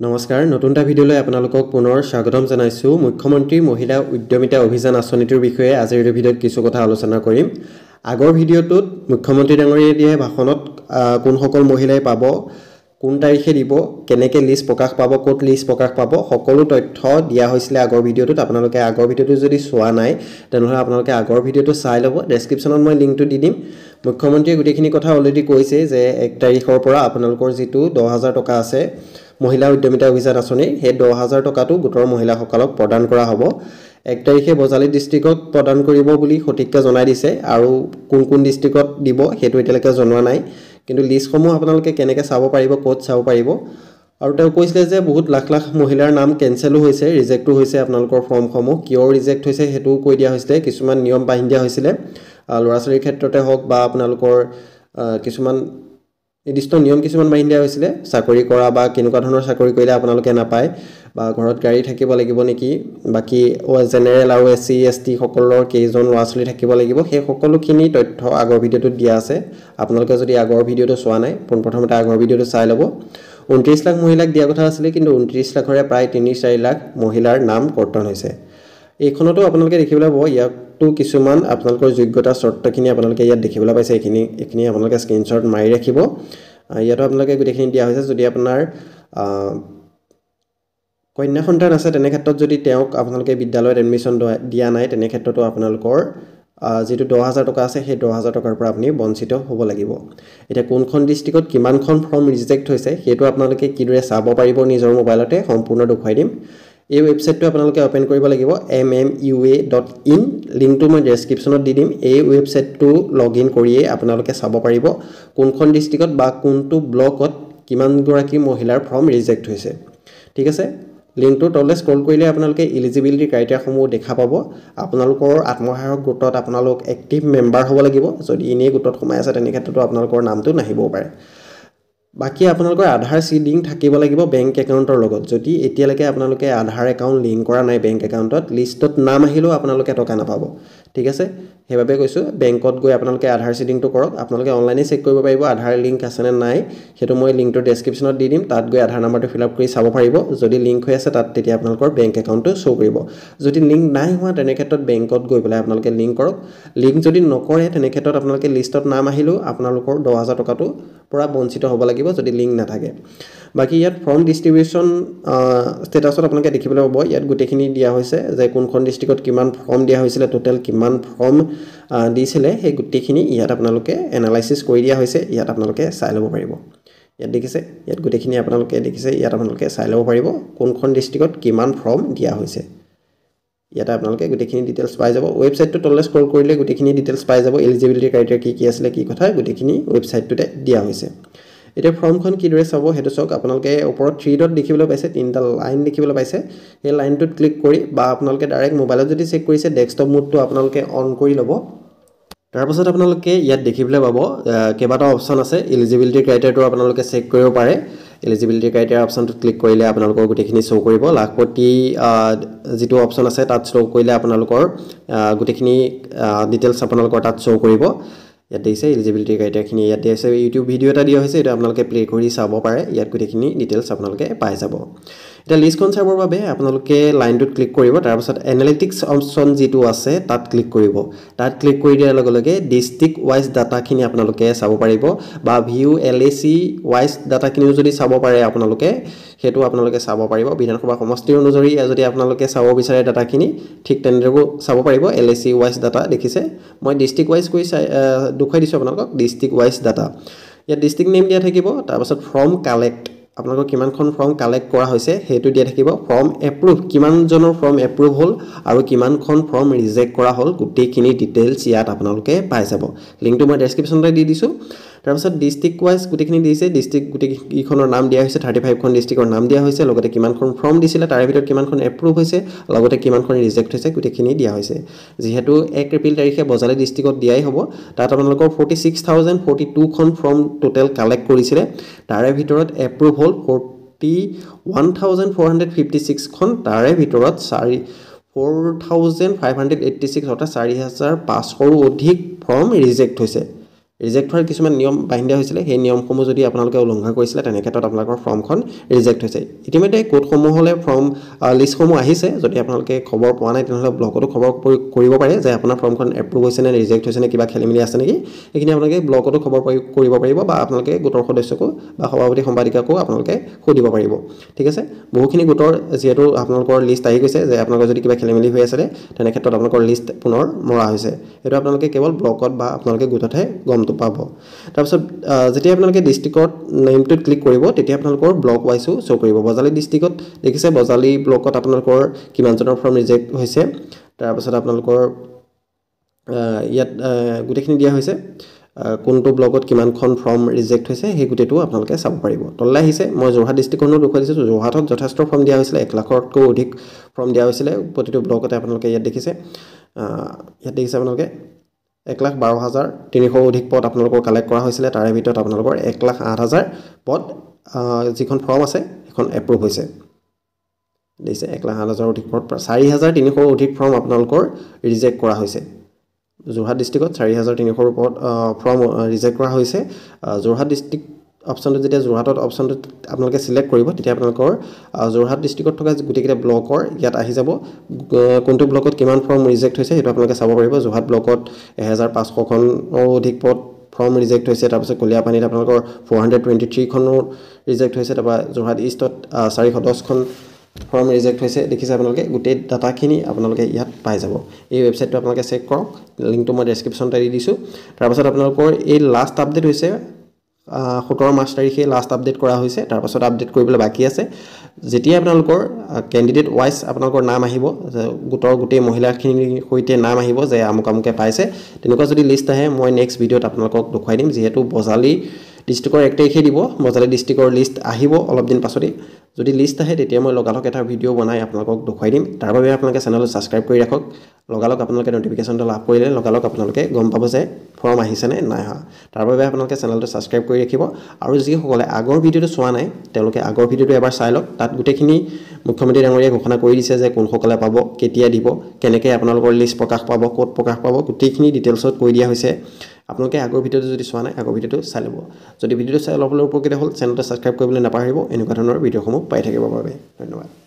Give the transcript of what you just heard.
নমস্কাৰ নতুনটা ভিডিঅ'লৈ আপোনালোকক পুনৰ স্বাগতম জনাইছো মুখ্যমন্ত্ৰী মহিলা উদ্যমিতা অভিযান আঁচনিটোৰ বিষয়ে আজিৰ ভিডিঅ'ত কিছু কথা আলোচনা কৰিম আগৰ ভিডিঅ'টোত মুখ্যমন্ত্ৰী ডাঙৰীয়াই দিয়া ভাষণত কোন সকল মহিলাই পাব কোন তাৰিখে দিব কেনেকৈ লিষ্ট প্ৰকাশ পাব ক'ত লিষ্ট প্ৰকাশ পাব সকলো তথ্য দিয়া হৈছিল আগৰ ভিডিঅ'টোত আপোনালোকে আগৰ ভিডিঅ'টো যদি চোৱা নাই তেনেহ'লে আপোনালোকে আগৰ ভিডিঅ'টো চাই ল'ব ডেছক্ৰিপশ্যনত মই লিংকটো দি দিম মুখ্যমন্ত্ৰীয়ে গোটেইখিনি কথা অলৰেডি কৈছে যে 1 তাৰিখৰ পৰা আপোনালোকৰ যেটো 10000 টকা আছে মহিলা উদ্যমিতা অভিযান আঁচনি হে 10000 টকাটো গোটৰ মহিলাসকলক প্ৰদান কৰা হ'ব 1 তাৰিখে বজালী ডিস্ট্ৰিক্টত প্ৰদান কৰিব বুলি সঠিককৈ জনাই দিছে আৰু কোন কোন ডিস্ট্ৰিক্টত দিব হেতু এতিয়ালৈকে জনোৱা নাই কিন্তু লিষ্টসমূহ আপোনালোকে কেনেকৈ চাব পাৰিব কোড চাব পাৰিব আৰু তেওঁ কৈছিল যে বহুত লাখ লাখ মহিলাৰ নাম কেনসেলো হৈছে ৰিজেক্টও হৈছে আপোনালোকৰ ফৰ্মসমূহ কিয় ৰিজেক্ট হৈছে হেতু কৈ দিয়া হৈছিল কিছুমান নিয়ম বান্ধি দিয়া হৈছিল লৰাছৰীৰ ক্ষেত্ৰতে হওক বা আপোনালোকৰ কিছুমান নিৰ্দিষ্ট নিয়ম কিছুমান বান্ধি দিয়া হৈছিল চাকৰি কৰা বা কেনেকুৱা ধৰণৰ চাকৰি কৰিলে আপোনালোকে নাপায় বা ঘৰত গাড়ী থাকিব লাগিব নেকি বাকি জেনেৰেল আৰু এসসি এসটি সকলৰ কেইজন লৰাছৰী থাকিব লাগিব সেই সকলোখিনি তথ্য আগৰ ভিডিঅ'টোত দিয়া আছে আপোনালোকে যদি আগৰ ভিডিঅ'টো চোৱা নাই প্ৰথমতে আগৰ ভিডিঅ'টো চাই ল'ব 29 লাখ মহিলাক দিয়া কথা আছিল কিন্তু 29 লাখৰে প্ৰায় 3-4 লাখ মহিলাৰ নাম কৰ্তন হৈছে এইখনতো আপোনালোকে দেখিবলৈ পাব ইয়াতো কিছুমান আপোনালোকৰ যোগ্যতা চৰ্তখিনি আপোনালোকে ইয়াত দেখিবলৈ পাইছে এইখিনি আপোনালোকে স্ক্ৰিনশ্বট মাৰি ৰাখিব ইয়াতো আপোনালোকে গোটেইখিনি দিয়া হৈছে যদি আপোনাৰ কন্যা সন্তান আছে তেনে ক্ষেত্ৰত যদি তেওঁক আপোনালোকে বিদ্যালয়ত এডমিশন দিয়া নাই তেনে ক্ষেত্ৰতো আপোনালোকৰ যেটো 10000 টকা আছে সেই 10000 টকাৰ পৰা আপুনি বঞ্চিত হ'ব লাগিব এটা কোনখন ডিস্ট্ৰিক্টত কিমানখন ফৰ্ম ৰিজেক্ট হৈছে হেতু আপোনালোকে কিদৰে চাব পাৰিব নিজৰ মোবাইলতে সম্পূৰ্ণ দেখুৱাই দিম এই ওয়েবসাইটটো আপোনালোকে ওপেন কৰিব লাগিব mmua.in লিংকটো মই ডেসক্ৰিপশ্যনত দি দিম এই ওয়েবসাইটটো লগইন কৰিয়ে আপোনালোকে চাব পাৰিব কোনখন ডিস্ট্ৰিক্টত বা কোনটো ব্লকত কিমান গৰাকী মহিলাৰ ফৰ্ম ৰিজেক্ট হৈছে ঠিক আছে লিংকটো তললে স্ক্ৰল কৰিলে আপোনালোকে এলিজিবিলিটি ক্ৰাইটেৰিয়াসমূহ দেখা পাব আপোনালোকৰ আত্মসহায়ক গোটত আপোনালোক এক্টিভ মেম্বাৰ হ'ব লাগিব যদি ইনে গোটত সোমাই আছে তেনে ক্ষেত্ৰতো আপোনালোকৰ নামটো নাহিব পাৰে বাকি আপোনালোকৰ আধাৰ লিংক থাকিব লাগিব বেংক একাউণ্টৰ লগত যদি এতিয়ালৈকে আপোনালোকে আধাৰ একাউণ্ট লিংক কৰা নাই বেংক একাউণ্টত লিষ্টত নাম আহিলেও আপোনালোকে টকা নাপাব ঠিক আছে হেবাবে কৈছো বেংকত গৈ আপোনালোকে আধাৰ লিংকটো কৰক আপোনালোকে অনলাইনে চেক কৰিব পাৰিব আধাৰ লিংক আছে নে নাই হেতু মই লিংকটো ডেসক্ৰিপশ্যনত দি দিম তাত গৈ আধাৰ নম্বৰটো ফিল আপ কৰি চাব পাৰিব যদি লিংক হৈ আছে তাত তেতিয়া আপোনালোকৰ বেংক একাউণ্টটো শো কৰিব যদি লিংক নাই হোৱা তেনে ক্ষেত্ৰত বেংকত গৈ পেলাই আপোনালোকে লিংক কৰক লিংক যদি নকৰে তেনে ক্ষেত্ৰত আপোনালোকে লিষ্টত নাম আহিলেও আপোনালোকৰ 10000 টকাটো পৰা বঞ্চিত হ'ব লাগিব যদি লিংক নাথাকে বাকি ইয়াত ফৰ্ম ডিস্ট্ৰিবিউচন ষ্টেটাছত আপোনালোকে দেখিবলৈ পাব ইয়াত গোটেইখিনি দিয়া হৈছে যে কোনখন ডিস্ট্ৰিক্টত কিমান ফৰ্ম দিয়া হৈছিল টোটাল কিমান ফৰ্ম দিছিলে সেই গোটেইখিনি ইয়াত আপোনালোকে এনালাইসিস কৰি দিয়া হৈছে ইয়াত আপোনালোকে চাই ল'ব পাৰিব ইয়াত দেখিছে ইয়াত গোটেইখিনি আপোনালোকে দেখিছে ইয়াত আপোনালোকে চাই ল'ব পাৰিব কোনখন ডিস্ট্ৰিক্টত কিমান ফৰ্ম দিয়া হৈছে ইয়াত আপোনালোকে গোটেইখিনি ডিটেইলছ পাই যাব ওয়েবসাইটটো তললে স্ক্ৰল কৰিলে গোটেইখিনি ডিটেইলছ পাই যাব এলিজিবিলিটি ক্ৰাইটেৰিয়া কি আছিল কি কথা গোটেইখিনি ওয়েবসাইটটোতে দিয়া হৈছে এটা ফৰ্মখন কিদৰে চাব হেতু চাওক আপোনালোকে ওপৰত 3 ডট দেখিবলৈ পাইছে তিনটা লাইন দেখিবলৈ পাইছে এই লাইনটোত ক্লিক কৰি বা আপোনালোকে ডাইৰেক্ট মোবাইলত যদি চেক কৰিছে ডেস্কটপ মোডটো আপোনালোকে অন কৰি ল'ব তাৰ পাছত আপোনালোকে ইয়াত দেখিবলৈ পাব কেবাটা অপচন আছে এলিজিবিলিটি ক্ৰাইটেৰিয়াটো আপোনালোকে চেক কৰিব পাৰে এলিজিবিলিটি ক্ৰাইটেৰিয়া অপচনটোত ক্লিক কৰিলে আপোনালোকৰ গোটেইখিনি শো কৰিব লাখপতি যেটো অপচন আছে তাত শো কৰিলে আপোনালোকৰ গোটেইখিনি ডিটেইলছ আপোনালোকৰ তাত শো কৰিব ইয়াত দিছে এলিজিবিলিটি ক্ৰাইটেৰিয়াখিনি ইয়াত দিছে ইউটিউব ভিডিও এটা দিয়া হৈছে এটা আপোনালোকে প্লে কৰি চাব পাৰে ইয়াত গোটেইখিনি ডিটেইলছ আপোনালোকে পাই যাব এটা লিষ্টখন চাবৰ বাবে আপোনালোকে লাইনটোত ক্লিক কৰিব তাৰ পাছত এনালিটিক্স অপচন যেটো আছে তাত ক্লিক কৰিব তাত ক্লিক কৰি দিয়াৰ লগে লগে ডিস্ট্ৰিক্ট ওয়াইজ ডাটাখিনি আপোনালোকে চাব পাৰিব বা ভিউ এলএসি ওয়াইজ ডাটাখিনিও যদি চাব পাৰে আপোনালোকে হেতু আপোনালোকে চাব পাৰিব বিধানসভা সমষ্টি অনুযায়ী যদি আপোনালোকে চাব বিচাৰে ডাটাখিনি ঠিক তেনেদৰে চাব পাৰিব এলএসি ওয়াইজ ডাটা দেখিছে মই ডিস্ট্ৰিক্ট ওয়াইজ কৈ দুখাই দিছো আপোনালোকক ডিস্ট্ৰিক্ট ওয়াইজ ডাটা ইয়াত ডিস্ট্ৰিক্ট নেম দিয়া থাকিব তাৰ পাছত ফ্ৰম কালেক্ট আপোনালোকৰ কিমানখন ফৰ্ম কালেক্ট কৰা হৈছে হেতু দিয়া থাকিব ফৰ্ম এপ্ৰুভ কিমান জনৰ ফৰ্ম এপ্ৰুভ হল আৰু কিমানখন ফৰ্ম ৰিজেক্ট কৰা হল গোটেইখিনি ডিটেইলছ ইয়াত আপোনালোকে পাই যাব লিংকটো মই ডেসক্ৰিপশ্যনতে দি দিছো তাৰ পাছত ডিস্ট্ৰিক্ট ওয়াইজ গোটেইখিনি দিছে ডিস্ট্ৰিক্ট গোটেইখনৰ নাম দিয়া হৈছে 35 খন ডিস্ট্ৰিক্টৰ নাম দিয়া হৈছে লগতে কিমানখন ফৰ্ম দিছিলে তাৰে ভিতৰত কিমানখন এপ্ৰুভ হৈছে লগতে কিমানখন ৰিজেক্ট হৈছে গোটেইখিনি দিয়া হৈছে যেহেতু 1 এপ্ৰিল তাৰিখে বজালী ডিস্ট্ৰিক্টত দিয়াই হ'ব তাত আপোনালোকৰ 46042 খন ফৰ্ম টোটাল কালেক্ট কৰিছিলে তাৰে ভিতৰত এপ্ৰুভ হল 41456 খন তাৰে ভিতৰত 4586 অৰ্থাৎ 4500 অধিক ফৰ্ম ৰিজেক্ট হৈছে ৰিজেক্ট হোৱাৰ কিছুমান নিয়ম বান্ধি দিয়া হৈছিলে সেই নিয়মসমূহ যদি আপোনালোকে উলংঘন কৰিছিলে তেনে ক্ষেত্ৰত আপোনালোকৰ ফৰ্মখন ৰিজেক্ট হৈছে ইতিমধ্যে কোডসমূহলৈ ফৰ্ম লিষ্টসমূহ আহিছে যদি আপোনালোকে খবৰ পোৱা নাই তেনেহ'লে ব্লকতো খবৰ কৰিব পাৰে যে আপোনাৰ ফৰ্মখন এপ্ৰুভ হৈছে নে ৰিজেক্ট হৈছে নে কিবা খেলিমেলি আছে নেকি এইখিনি আপোনালোকে ব্লকতো খবৰ কৰিব পাৰিব বা আপোনালোকে গোটৰ সদস্যকো বা সভাপতি সম্পাদিকাকো আপোনালোকে সুধিব পাৰিব ঠিক আছে বহুখিনি গোটৰ যেহেতু আপোনালোকৰ লিষ্ট আহি গৈছে যে আপোনালোকৰ যদি কিবা খেলিমেলি হৈ আছে তেনে ক্ষেত্ৰত আপোনালোকৰ লিষ্ট পুনৰ মৰা হৈছে এইটো আপোনালোকে কেৱল ব্লকত বা আপোনালোকে গোটতহে গমটো পাব তাৰপিছত যেতিয়া আপোনালোকে ডিষ্ট্ৰিক্টত নেমটোত ক্লিক কৰিব তেতিয়া আপোনালোকৰ ব্লক ৱাইজো শ্ব' কৰিব বজালী ডিষ্ট্ৰিক্টত দেখিছে বজালী ব্লকত আপোনালোকৰ কিমানজনৰ ফৰ্ম ৰিজেক্ট হৈছে তাৰপিছত আপোনালোকৰ ইয়াত গোটেইখিনি দিয়া হৈছে কোনটো ব্লকত কিমানখন ফৰ্ম ৰিজেক্ট হৈছে সেই গোটেইটো আপোনালোকে চাব পাৰিব তললৈ আহিছে মই যোৰহাট ডিষ্ট্ৰিক্টখনো দেখুৱাই দিছোঁ যোৰহাটত যথেষ্ট ফৰ্ম দিয়া হৈছিলে 1 লাখতকৈ অধিক ফৰ্ম দিয়া হৈছিলে প্ৰতিটো ব্লকতে আপোনালোকে ইয়াত দেখিছে আপোনালোকে 1,12,300 অধিক পদ আপোনালোকৰ কালেক্ট কৰা হৈছিলে তাৰে ভিতৰত আপোনালোকৰ 1,08,000 পদ যিখন ফৰ্ম আছে সেইখন এপ্ৰুভ হৈছে দেখিছে 1,08,000 অধিক পদ 4,300 অধিক ফৰ্ম আপোনালোকৰ ৰিজেক্ট কৰা হৈছে যোৰহাট ডিষ্ট্ৰিক্টত 4,300 পদ ফৰ্ম ৰিজেক্ট কৰা হৈছে যোৰহাট ডিষ্ট্ৰিক্ট অপশ্যনটো যেতিয়া যোৰহাটত অপশ্যনটো আপোনালোকে সিলেক্ট কৰিব তেতিয়া আপোনালোকৰ যোৰহাট ডিষ্ট্ৰিক্টত থকা গোটেইকেইটা ব্লকৰ ইয়াত আহি যাব কোনটো ব্লকত কিমান ফৰ্ম ৰিজেক্ট হৈছে সেইটো আপোনালোকে চাব পাৰিব যোৰহাট ব্লকত 1,500খনৰ অধিক পদ ফৰ্ম ৰিজেক্ট হৈছে তাৰপিছত কলিয়াপানীত আপোনালোকৰ 423খনৰ ৰিজেক্ট হৈছে তাৰপৰা যোৰহাট ইষ্টত 410খন ফৰ্ম ৰিজেক্ট হৈছে দেখিছে আপোনালোকে গোটেই ডাটাখিনি আপোনালোকে ইয়াত পাই যাব এই ৱেবছাইটটো আপোনালোকে চেক কৰক লিংকটো মই ডেছক্ৰিপশ্যনতে দি দিছোঁ তাৰপিছত আপোনালোকৰ এই লাষ্ট আপডেট হৈছে 17 মাৰ্চ তাৰিখে লাষ্ট আপডেট কৰা হৈছে তাৰপাছত আপডেট কৰিবলৈ বাকী আছে যেতিয়া আপোনালোকৰ কেণ্ডিডেট ৱাইজ আপোনালোকৰ নাম আহিব গোটৰ গোটেই মহিলাখিনিৰ সৈতে নাম আহিব যে আমুক আমুকে পাইছে তেনেকুৱা যদি লিষ্ট আহে মই নেক্সট ভিডিঅ'ত আপোনালোকক দেখুৱাই দিম যিহেতু বজালী ডিষ্ট্ৰিক্টৰ 1 তাৰিখে দিব বজালী ডিষ্ট্ৰিক্টৰ লিষ্ট আহিব অলপ দিন পাছতেই যদি লিষ্ট আহে তেতিয়া মই লগালগ এটা ভিডিঅ' বনাই আপোনালোকক দেখুৱাই দিম তাৰ বাবে আপোনালোকে চেনেলটো ছাবস্ক্ৰাইব কৰি ৰাখক লগালগ আপোনালোকে নটিফিকেশ্যনটো লাভ কৰিলে লগালগ আপোনালোকে গম পাব যে ফৰ্ম আহিছে নে নাই অহা তাৰ বাবে আপোনালোকে চেনেলটো ছাবস্ক্ৰাইব কৰি ৰাখিব আৰু যিসকলে আগৰ ভিডিঅ'টো চোৱা নাই তেওঁলোকে আগৰ ভিডিঅ'টো এবাৰ চাই লওক তাত গোটেইখিনি মুখ্যমন্ত্ৰী ডাঙৰীয়াই ঘোষণা কৰি দিছে যে কোনসকলে পাব কেতিয়া দিব কেনেকৈ আপোনালোকৰ লিষ্ট প্ৰকাশ পাব ক'ত প্ৰকাশ পাব গোটেইখিনি ডিটেইলছত কৈ দিয়া হৈছে আপোনালোকে আগৰ ভিডিঅ'টো যদি চোৱা নাই আগৰ ভিডিঅ'টো চাই ল'ব যদি ভিডিঅ'টো চাই ল'বলৈ উপকৃত হ'ল চেনেলটো ছাবস্ক্ৰাইব কৰিবলৈ নাপাহৰিব এনেকুৱা ধৰণৰ ভিডিঅ'সমূহ পাই থাকিবৰ বাবে ধন্যবাদ